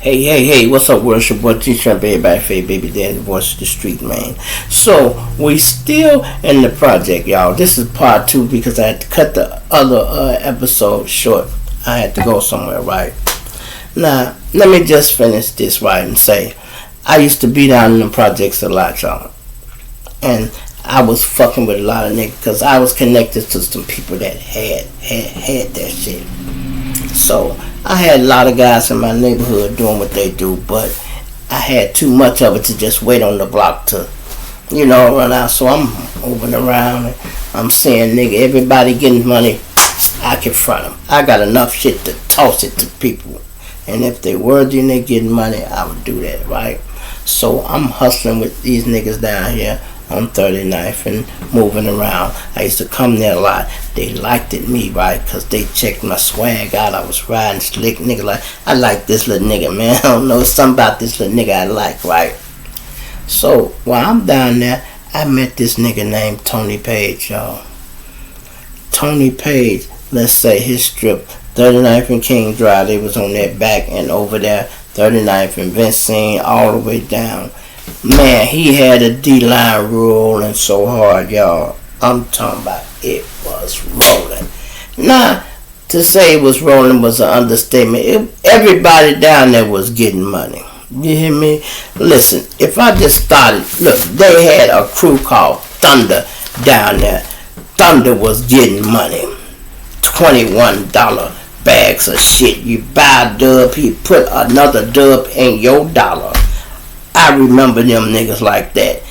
Hey, what's up, world? It's your boy T-Shrimp, everybody, Faye, baby daddy, the voice of the street, man. So, we still in the project, y'all. This is part 2 because I had to cut the other episode short. I had to go somewhere, right? Now, let me just finish this right and say, I used to be down in the projects a lot, y'all. And I was fucking with a lot of niggas because I was connected to some people that had that shit. So, I had a lot of guys in my neighborhood doing what they do, but I had too much of it to just wait on the block to, run out. So I'm moving around and I'm saying, nigga, everybody getting money, I confront them. I got enough shit to toss it to people. And if they worthy and they getting money, I would do that, right? So I'm hustling with these niggas down here on 39th and moving around. I used to come there a lot. They liked it me, right? Because they checked my swag out. I was riding slick, nigga. Like, I like this little nigga, man. I don't know, something about this little nigga I like, right? So while I'm down there, I met this nigga named Tony Page, y'all. Tony Page, let's say his strip, 39th and King Drive, they was on that back and over there, 39th and Vincent, all the way down. Man, he had a D-line rolling so hard, y'all. I'm talking about it was rolling. Now, to say it was rolling was an understatement. Everybody down there was getting money. You hear me? Listen, if I just started, look, they had a crew called Thunder down there. Thunder was getting money. $21 bags of shit. You buy a dub, he put another dub in your dollar. I remember them niggas like that.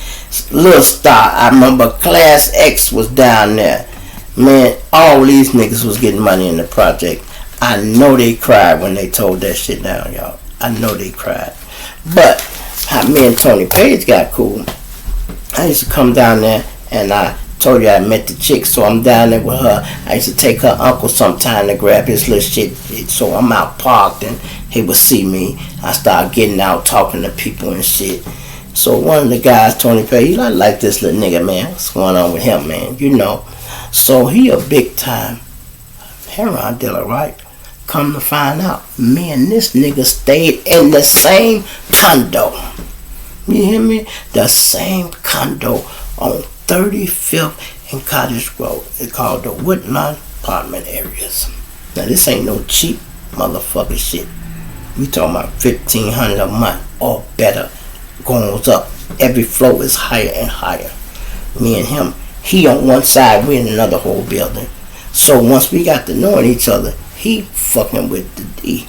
Lil Star, I remember Class X was down there. Man, all these niggas was getting money in the project. I know they cried when they told that shit down, y'all. I know they cried. But how me and Tony Page got cool. I used to come down there and I told you I met the chick, so I'm down there with her. I used to take her uncle sometime to grab his little shit. So I'm out parked and he would see me. I started getting out, talking to people and shit. So one of the guys, Tony Page, I like this little nigga, man. What's going on with him, man? So he a big time heroin dealer, right? Come to find out, me and this nigga stayed in the same condo. You hear me? The same condo on 35th and Cottage Road. It's called the Woodlawn Apartment Areas. Now this ain't no cheap motherfucker shit. We talking about $1,500 a month or better. Goes up. Every floor is higher and higher. Me and him, he on one side, we in another whole building. So once we got to knowing each other, he fucking with the D.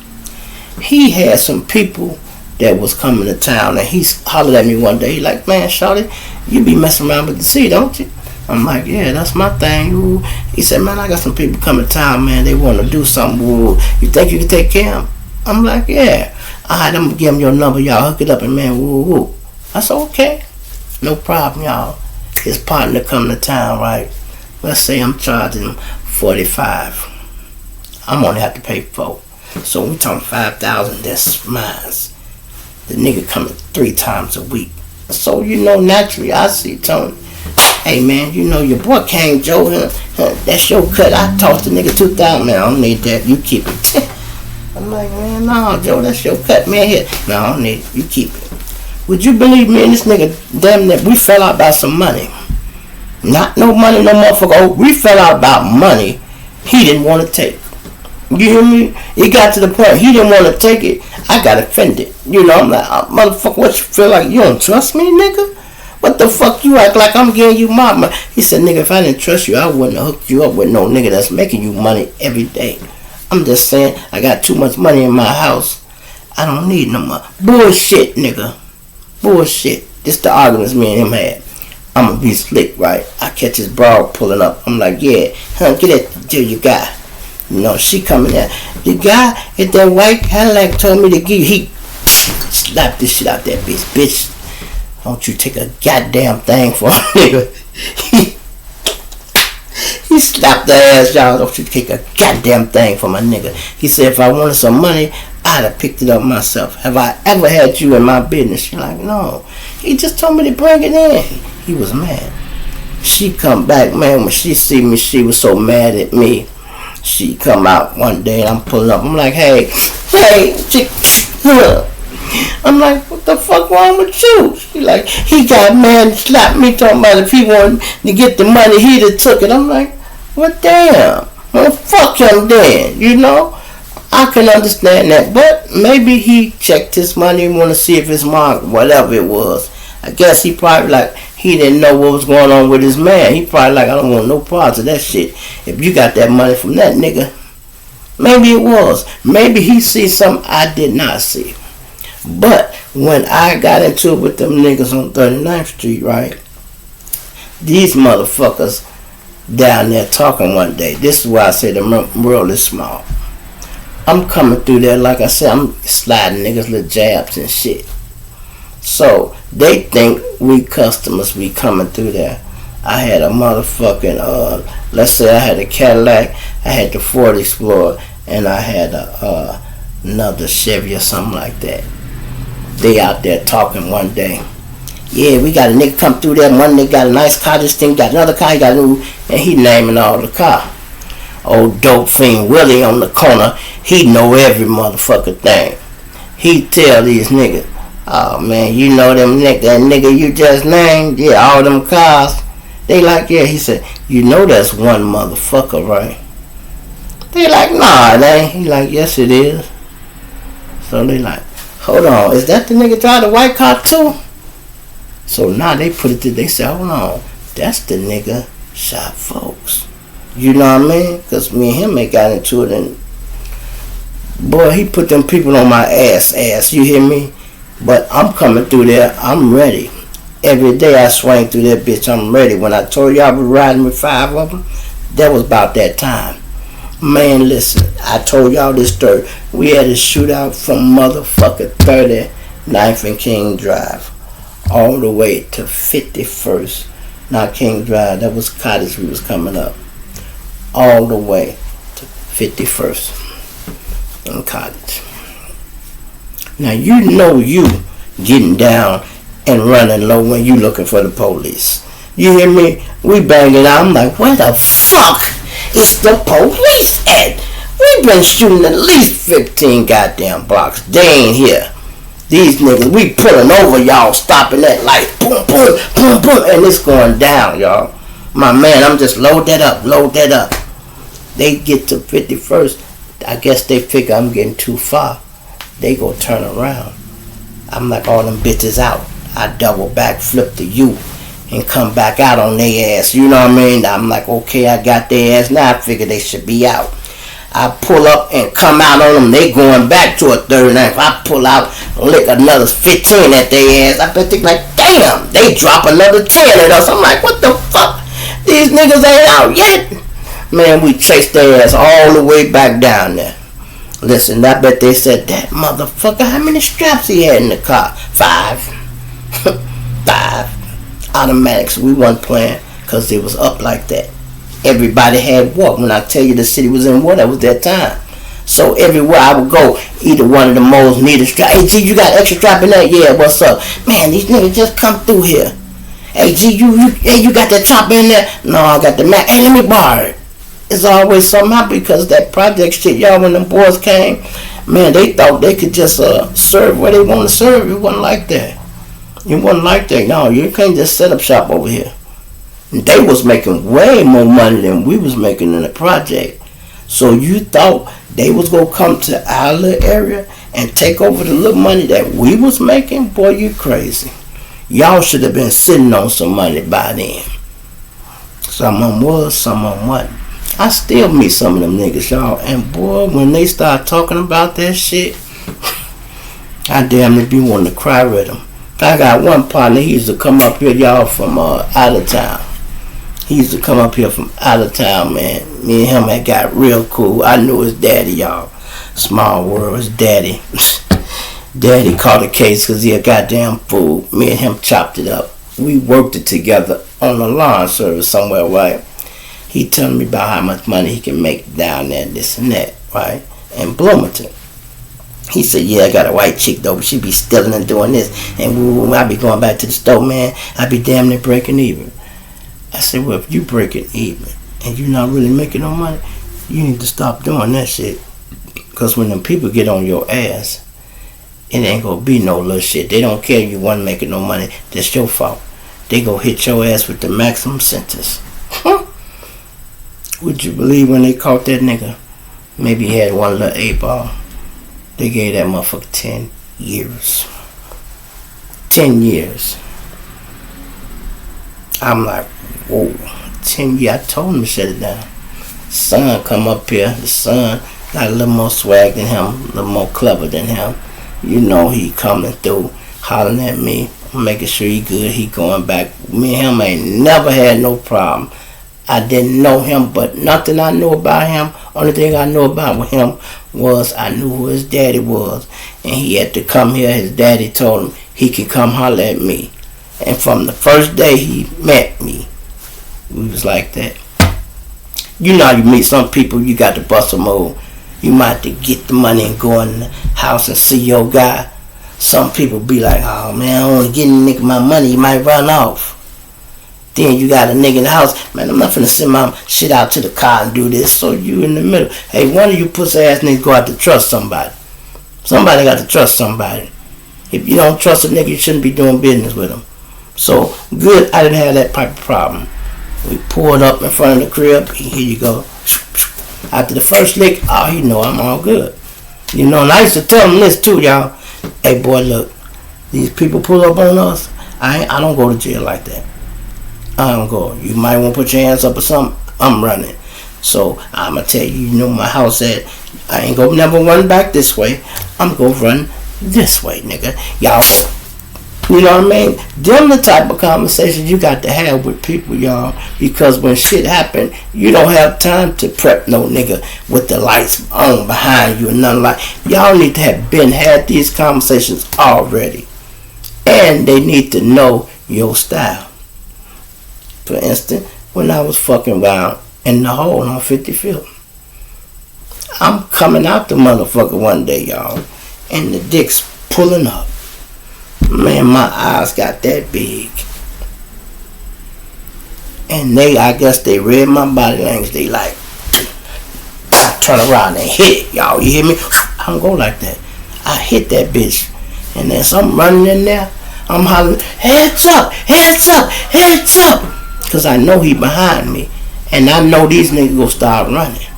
He had some people that was coming to town and he hollered at me one day. He like, man, shawty, you be messing around with the C, don't you? I'm like, yeah, that's my thing. Ooh. He said, man, I got some people coming to town, man. They want to do something. Ooh. You think you can take care of them? I'm like, yeah. Alright, I'm going to give him your number, y'all. Hook it up and, man, woo. I said, okay. No problem, y'all. His partner come to town, right? Let's say I'm charging him $45. I'm only have to pay $4. So we talking $5,000, that's mine. The nigga coming 3 times a week. So, naturally, I see Tony. Hey, man, your boy King Joe, that's your cut. I tossed the nigga $2,000. Man, I don't need that. You keep it. I'm like, man, no, Joe, that's your cut, man. Here. No, I don't need it. You keep it. Would you believe me and this nigga, damn that we fell out about some money. Not no money, no motherfucker. Oh, we fell out about money he didn't want to take. You hear me? It got to the point he didn't want to take it. I got offended. I'm like, motherfucker, what you feel like? You don't trust me, nigga? What the fuck you act like I'm giving you my money? He said, nigga, if I didn't trust you, I wouldn't have hooked you up with no nigga that's making you money every day. I'm just saying, I got too much money in my house. I don't need no more. Bullshit, nigga. Bullshit. This the arguments me and him had. I'm gonna be slick, right? I catch his bra pulling up. I'm like, yeah, get that deal you got. She coming there. The guy at that white Cadillac told me to give you. He slapped this shit out that bitch. Bitch, don't you take a goddamn thing for a nigga. He slapped the ass, y'all. Don't you take a goddamn thing for my nigga. He said if I wanted some money, I'd have picked it up myself. Have I ever had you in my business? She like, no. He just told me to bring it in. He was mad. She come back, man. When she see me, she was so mad at me. She come out one day and I'm pulling up. I'm like, hey, chick, I'm like, what the fuck wrong with you? She like, he got mad and slapped me talking about if he wanted to get the money, he'd have took it. I'm like, well, damn. Well, fuck him then, you know? I can understand that, but maybe he checked his money and want to see if it's marked, whatever it was. I guess he probably like, he didn't know what was going on with his man. He probably like, I don't want no parts of that shit. If you got that money from that nigga, maybe it was. Maybe he see something I did not see. But when I got into it with them niggas on 39th Street, right, these motherfuckers down there talking one day. This is why I say the world is small. I'm coming through there, like I said, I'm sliding niggas little jabs and shit. So they think we customers be coming through there. I had a motherfucking, let's say I had a Cadillac, I had the Ford Explorer, and I had another Chevy or something like that. They out there talking one day. Yeah, we got a nigga come through there. One nigga got a nice car, this thing got another car, he got a new, and he naming all the car. Old dope fiend Willie on the corner, he know every motherfucking thing. He tell these niggas, oh man, you know them that nigga you just named? Yeah, all them cars. They like, yeah, he said, you know that's one motherfucker, right? They like, nah, it ain't. He like, yes it is. So they like, hold on, is that the nigga drive the white car too? So now they put it to, they say, hold on, that's the nigga shot folks. You know what I mean? Because me and him ain't got into it, and boy, he put them people on my ass, you hear me? But I'm coming through there, I'm ready. Every day I swing through that bitch, I'm ready. When I told you I was riding with 5 of them, that was about that time. Man, listen, I told y'all this story. We had a shootout from motherfucking 39th and King Drive all the way to 51st. Not King Drive, that was Cottage we was coming up. All the way to 51st in Cottage. Now you know you getting down and running low when you looking for the police. You hear me? We banging out. I'm like, where the fuck is the police at? We've been shooting at least 15 goddamn blocks. They ain't here. These niggas, we pulling over, y'all, stopping that light. Boom, boom, boom, boom, and it's going down, y'all. My man, I'm just load that up. They get to 51st. I guess they figure I'm getting too far. They go turn around. I'm like, all them bitches out. I double back, flip the U, and come back out on their ass. You know what I mean? I'm like, okay, I got their ass. Now I figure they should be out. I pull up and come out on them. They going back to a 39th. I pull out, lick another 15 at their ass. I bet they like, damn, they drop another 10 at us. I'm like, what the fuck? These niggas ain't out yet. Man, we chased their ass all the way back down there. Listen, I bet they said, that motherfucker, how many straps he had in the car? 5. 5 automatics. We wasn't playing because it was up like that. Everybody had walk. When I tell you the city was in war, that was their time. So everywhere I would go, either one of the moles needed strap. Hey G, you got extra strap in that? Yeah, what's up? Man, these niggas just come through here. Hey G, you got that top in there? No, I got the Mac. Hey, let me borrow it. It's always somehow because that project shit, y'all, when them boys came, man, they thought they could just serve where they want to serve. It wasn't like that. It wasn't like that. No, you can't just set up shop over here. And they was making way more money than we was making in the project. So you thought they was going to come to our little area and take over the little money that we was making? Boy, you crazy. Y'all should have been sitting on some money by then. Some of them was, some of them wasn't. I still meet some of them niggas, y'all. And boy, when they start talking about that shit, I damn near be wanting to cry with them. I got one partner, he used to come up here, y'all, from out of town. He used to come up here from out of town, man. Me and him had got real cool. I knew his daddy, y'all. Small world, his daddy. Daddy caught a case because he had goddamn fool. Me and him chopped it up. We worked it together on a lawn service somewhere, right? He telling me about how much money he can make down there, this and that, right? In Bloomington. He said, yeah, I got a white chick, though, but she be stealing and doing this. And I be going back to the store, man. I be damn near breaking even. I said, well, if you breaking even and you not really making no money, you need to stop doing that shit. Because when them people get on your ass, it ain't gonna be no little shit. They don't care if you wasn't making no money. That's your fault. They gonna hit your ass with the maximum sentence. Would you believe when they caught that nigga? Maybe he had one little 8-ball. They gave that motherfucker 10 years. 10 years. I'm like, whoa. 10 years. I told him to shut it down. Son come up here. The son got a little more swag than him, a little more clever than him. You know he coming through, hollering at me, making sure he good. He going back. Me and him ain't never had no problem. I didn't know him, but nothing I knew about him. Only thing I knew about him was I knew who his daddy was. And he had to come here. His daddy told him he could come holler at me. And from the first day he met me, we was like that. You know, you meet some people, you got to bust a move. You might have to get the money and go in the house and see your guy. Some people be like, oh man, I don't want to get a nigga my money, he might run off. Then you got a nigga in the house, man, I'm not finna send my shit out to the car and do this. So you in the middle. Hey, one of you pussy ass niggas go out to trust somebody. Somebody got to trust somebody. If you don't trust a nigga, you shouldn't be doing business with him. So, good, I didn't have that type of problem. We pulled up in front of the crib, here you go. After the first lick, oh, he know I'm all good. You know, and I used to tell him this too, y'all. Hey, boy, look, these people pull up on us, I don't go to jail like that. I don't go. You might want to put your hands up or something, I'm running. So, I'm going to tell you, you know my house at, I ain't gonna never run back this way. I'm gonna run this way, nigga. Y'all, you know what I mean? Them the type of conversations you got to have with people, y'all. Because when shit happen, you don't have time to prep no nigga with the lights on behind you and nothing like. Y'all need to have had these conversations already. And they need to know your style. For instance, when I was fucking around in the hole on 55th. I'm coming out the motherfucker one day, y'all. And the dick's pulling up. Man, my eyes got that big. And I guess they read my body language. They like, I turn around and hit it, y'all. You hear me? I don't go like that. I hit that bitch. And then something running in there. I'm hollering, heads up, heads up, heads up. Because I know he behind me. And I know these niggas gonna start running.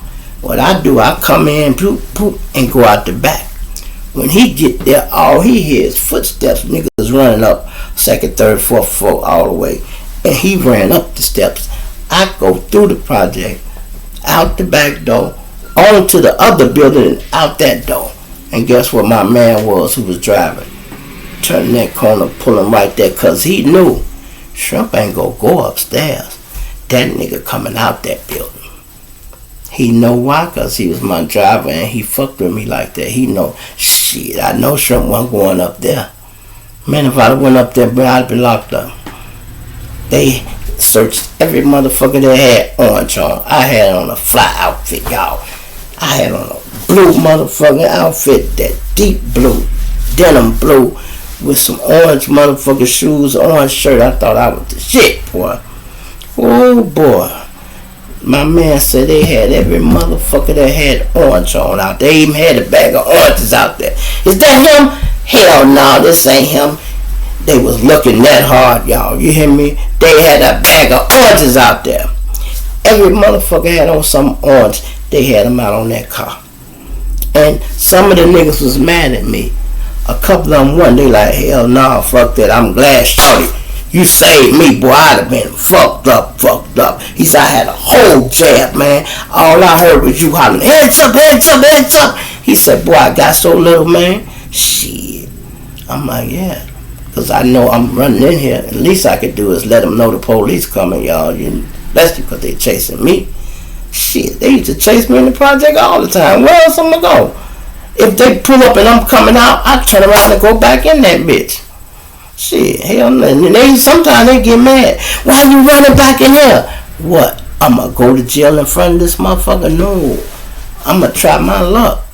What I do, I come in, poop, poop, and go out the back. When he get there, all he hears footsteps. Niggas running up second, third, fourth floor all the way. And he ran up the steps. I go through the project, out the back door, on to the other building, and out that door. And guess what my man was who was driving? Turning that corner, pulling right there, because he knew Shrimp ain't gonna go upstairs. That nigga coming out that building. He know why, because he was my driver and he fucked with me like that. He know, shit, I know Shrimp wasn't going up there. Man, if I'd have went up there, bro, I'd been locked up. They searched every motherfucker that had orange on. I had on a fly outfit, y'all. I had on a blue motherfucking outfit, that deep blue, denim blue, with some orange motherfucking shoes, orange shirt. I thought I was the shit, boy. Oh, boy. My man said they had every motherfucker that had orange on out there. They even had a bag of oranges out there. Is that him? Hell no, this ain't him. They was looking that hard, y'all. You hear me? They had a bag of oranges out there. Every motherfucker had on some orange. They had them out on that car. And some of the niggas was mad at me. A couple of them won. They like, hell no, fuck that. I'm glad, shorty. You saved me, boy. I'd have been fucked up. He said I had a whole jab, man. All I heard was you hollering, heads up, heads up, heads up. He said, boy, I got so little, man. Shit. I'm like, yeah. Because I know I'm running in here. At least I could do is let them know the police coming, y'all. Especially because they chasing me. Shit, they used to chase me in the project all the time. Where else am I going? If they pull up and I'm coming out, I turn around and go back in that bitch. Shit, hell no. And sometimes they get mad. Why you running back in here? What? I'm going to go to jail in front of this motherfucker? No. I'm going to try my luck.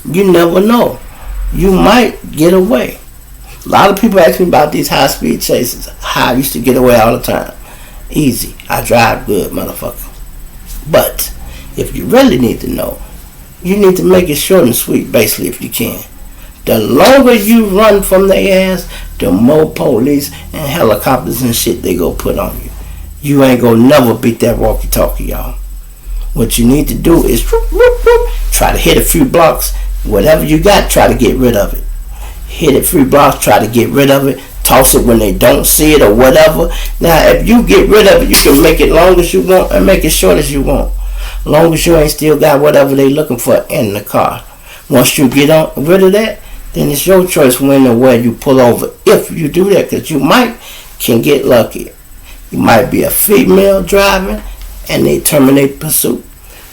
You never know. You might get away. A lot of people ask me about these high-speed chases. How I used to get away all the time. Easy. I drive good, motherfucker. But if you really need to know, you need to make it short and sweet, basically, if you can. The longer you run from their ass, the more police and helicopters and shit they go put on you. You ain't gonna never beat that walkie-talkie, y'all. What you need to do is try to hit a few blocks. Whatever you got, try to get rid of it. Hit a few blocks, try to get rid of it. Toss it when they don't see it or whatever. Now, if you get rid of it, you can make it long as you want and make it short as you want. Long as you ain't still got whatever they looking for in the car. Once you get rid of that, then it's your choice when and where you pull over. If you do that, because you can get lucky. You might be a female driving and they terminate pursuit.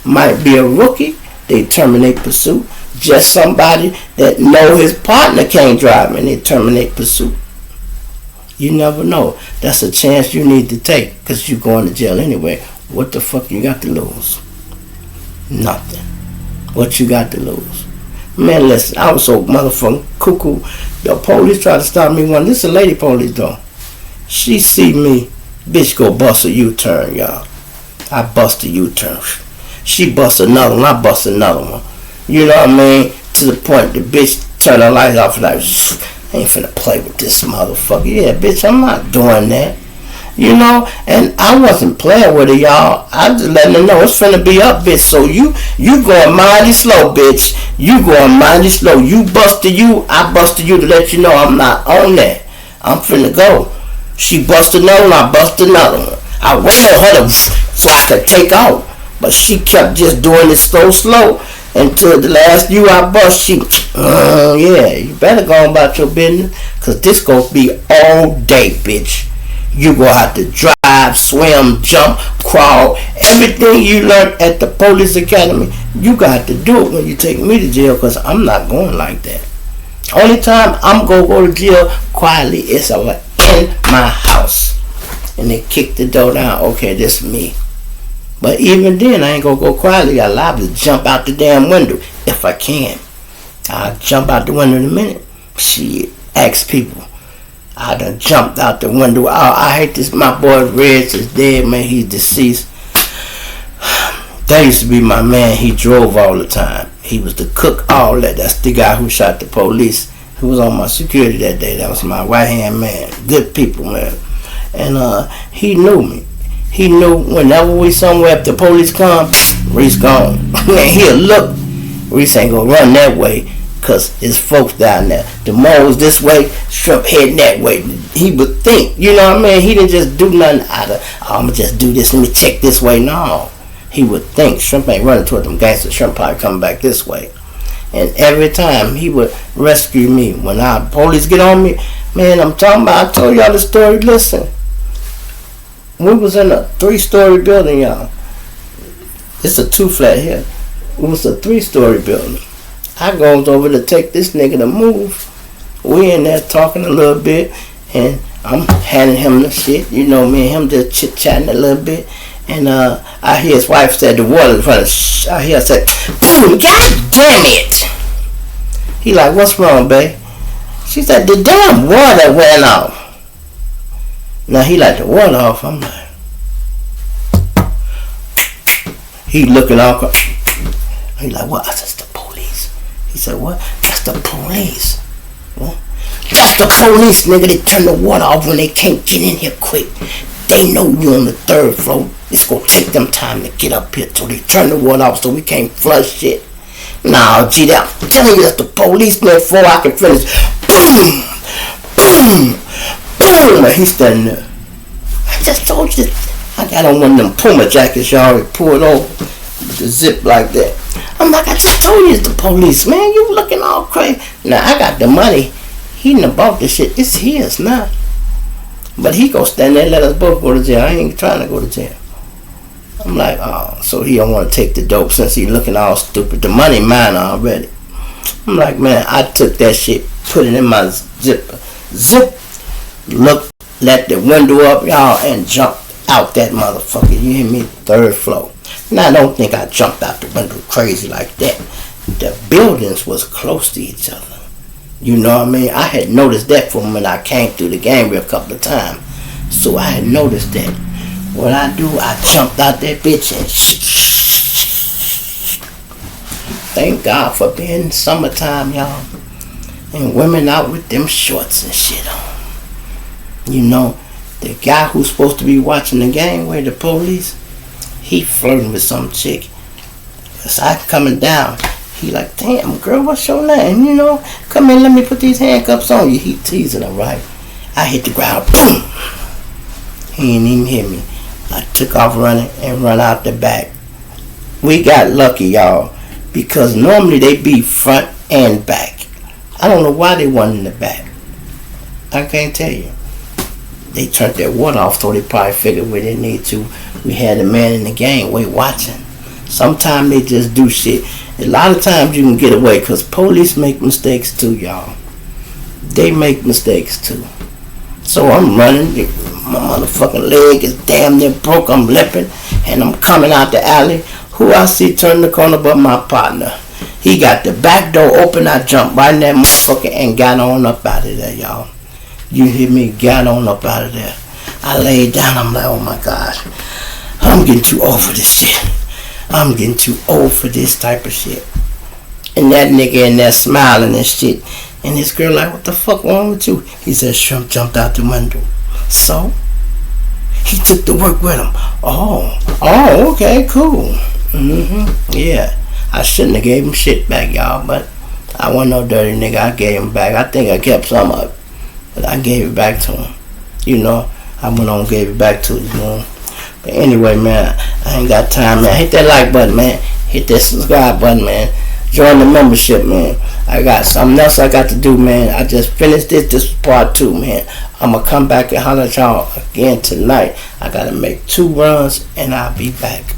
Might be a rookie, they terminate pursuit. Just somebody that know his partner can't drive and they terminate pursuit. You never know. That's a chance you need to take because you're going to jail anyway. What the fuck you got to lose? Nothing. What you got to lose? Man, listen, I was so motherfucking cuckoo. The police tried to stop me one. This is a lady police though. She see me, bitch go bust a U-turn, y'all. I bust a U-turn. She bust another one, I bust another one. You know what I mean? To the point the bitch turned her lights off like, I ain't finna play with this motherfucker. Yeah, bitch, I'm not doing that. You know, and I wasn't playing with her, y'all. I just letting her know it's finna be up, bitch. So you going mighty slow, bitch. You going mighty slow. You busted you, I busted you to let you know I'm not on that. I'm finna go. She busted another one, I busted another one. I waited on her so I could take off. But she kept just doing it slow. Until the last you I bust, she, yeah, you better go on about your business. Because this gonna be all day, bitch. You gonna have to drive, swim, jump, crawl. Everything you learned at the police academy, you got to do it when you take me to jail. Because I'm not going like that. Only time I'm gonna go to jail quietly is in my house. And they kick the door down. Okay, this is me. But even then, I ain't gonna go quietly. I'm liable to jump out the damn window if I can. I'll jump out the window in a minute. Shit, ask people. I done jumped out the window. I hate this. My boy Reds is dead, man. He's deceased. That used to be my man. He drove all the time. He was the cook, all that. That's the guy who shot the police. Who was on my security that day. That was my right-hand man. Good people, man. And he knew me. He knew whenever we somewhere, if the police come, Reese gone. Man, he'll look. Reese ain't gonna run that way because his folks down there. The moles this way, Shrimp heading that way. He would think, you know what I mean? He didn't just do nothing out of, I'm gonna just do this, let me check this way. No. He would think. Shrimp ain't running toward them gangsters. Shrimp probably coming back this way. And every time he would rescue me. When our police get on me, man, I'm talking about, I told y'all the story, listen. We was in a 3-story building, y'all. It's a 2-flat here. It was a 3-story building. I goes over to take this nigga to move. We in there talking a little bit, and I'm handing him the shit. You know, me and him just chit-chatting a little bit. And I hear his wife said the water in front of I hear her say, boom, God damn it. He like, what's wrong, babe? She said, the damn water went off. Now he like the water off. I'm like, he looking off. He like, what? I said, it's the police. He said, what? That's the police. What? That's the police, nigga. They turn the water off when they can't get in here quick. They know you on the 3rd floor. It's gonna take them time to get up here till they turn the water off so we can't flush shit. Nah, gee, I'm telling you that's the police man before I can finish. Boom! Boom! Boom! And he's standing there. I just told you. I got on one of them Puma jackets y'all already pulled over with the zip like that. I'm like, I just told you it's the police, man. You looking all crazy. Now, I got the money. He done bought this shit. It's his now. But he gonna stand there and let us both go to jail. I ain't trying to go to jail. I'm like, oh, so he don't want to take the dope since he looking all stupid. The money mine already. I'm like, man, I took that shit, put it in my zipper. Zip, look, let the window up, y'all, and jump out that motherfucker. You hear me? 3rd floor. Now, I don't think I jumped out the window crazy like that. The buildings was close to each other. You know what I mean? I had noticed that from when I came through the gangway a couple of times. So I had noticed that. What I do, I jumped out that bitch and thank God for being summertime, y'all. And women out with them shorts and shit on. You know, the guy who's supposed to be watching the game, where the police, he flirting with some chick. Cause I coming down. He like, damn, girl, what's your name? You know, come in, let me put these handcuffs on you. He teasing her, right? I hit the ground, boom. He ain't even hit me. I took off running and run out the back. We got lucky, y'all, because normally they be front and back. I don't know why they wasn't in the back. I can't tell you. They turned their water off, so they probably figured we didn't need to. We had a man in the gangway watching. Sometimes they just do shit. A lot of times you can get away because police make mistakes too, y'all. They make mistakes too. So I'm running. My motherfucking leg is damn near broke. I'm limping. And I'm coming out the alley. Who I see turn the corner but my partner. He got the back door open. I jumped right in that motherfucker and got on up out of there, y'all. You hear me? Got on up out of there. I laid down. I'm like, oh my God. I'm getting too old for this shit. I'm getting too old for this type of shit. And that nigga in there smiling and shit. And this girl like, what the fuck wrong with you? He said, Shrimp jumped out the window. So? He took the work with him. Oh, okay, cool. Yeah. I shouldn't have gave him shit back, y'all. But I wasn't no dirty nigga. I gave him back. I think I kept some of it. But I gave it back to him. You know, I went on and gave it back to him, you know. But anyway, man, I ain't got time, man. Hit that like button, man. Hit that subscribe button, man. Join the membership, man. I got something else I got to do, man. I just finished this. This is part 2, man. I'm going to come back and holler at y'all again tonight. I got to make 2 runs, and I'll be back.